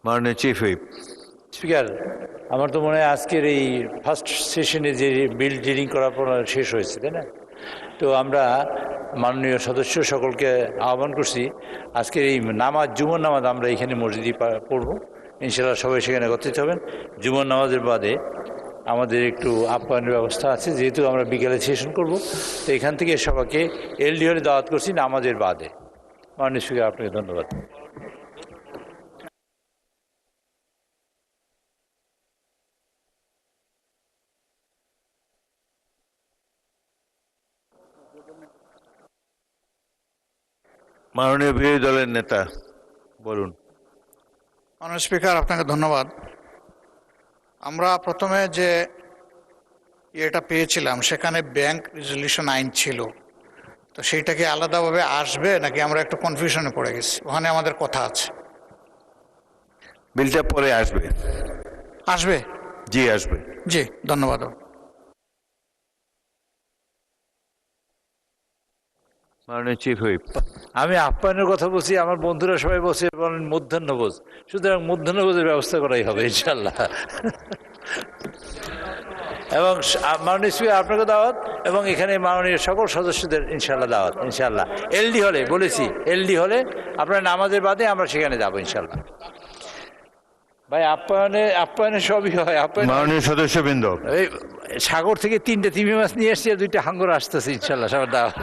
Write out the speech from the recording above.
মাননীয় chief whip. Speaker, আমার তো মনে হয় আজকের এই ফার্স্ট সেশনে যে বিল রিডিং করার পর শেষ হয়েছে, তাই না? তো আমরা মাননীয় সদস্য সকলকে আহ্বান করছি, আজকের এই নামাজ, জুমন নামাজ আমরা এখানে মসজিদে পড়ব। ইনশাল্লাহ সবাই সেখানে একত্রিত হবেন। জুমন নামাজের বাদে আমাদের একটু আপ্যায়নের ব্যবস্থা আছে, যেহেতু আমরা বিকেলে সেশন করব। তো এখান থেকে সবাইকে এলডি হলে দাওয়াত করছি নামাজের বাদে। মাননীয় স্পিকার, আপনাকে ধন্যবাদ। মাননীয় বিরোধী দলের নেতা বলুন। মাননীয় স্পিকার, আপনাকে ধন্যবাদ। আমরা প্রথমে যে এটা পেয়েছিলাম সেখানে ব্যাংক রেজলিউশন আইন ছিল, তো সেইটাকে আলাদাভাবে আসবে নাকি আমরা একটু কনফিউশনে পড়ে গেছি, ওখানে আমাদের কথা আছে। বিলটা পরে আসবে। আসবে? জি আসবে। জি, ধন্যবাদ। মাননীয় চিফ হুইপ। আমি আপ্যায়নের কথা বলছি, আমার বন্ধুরা সবাই বলছে বলেন মধ্যাহ্নভোজ, সুতরাং মধ্যাহ্নভোজের ব্যবস্থা করাই হবে ইনশাল্লাহ। এবং মাননীয় স্পিকার আপনাকে দাওয়াত, এবং এখানে মাননীয় সকল সদস্যদের ইনশাল্লাহ দাওয়াত। ইনশাল্লাহ এলডি হলে বলেছি, এলডি হলে আপনার নামাজের বাদে আমরা সেখানে যাবো ইনশাল্লাহ। ভাই আপ্যায়নে সবই হয়। মাননীয় সদস্যবৃন্দ, এই সাগর থেকে 3টে তিমি মাছ নিয়ে এসছি, আর 2টা হাঙ্গর আসতেছে ইনশাল্লাহ সবার দাওয়াত।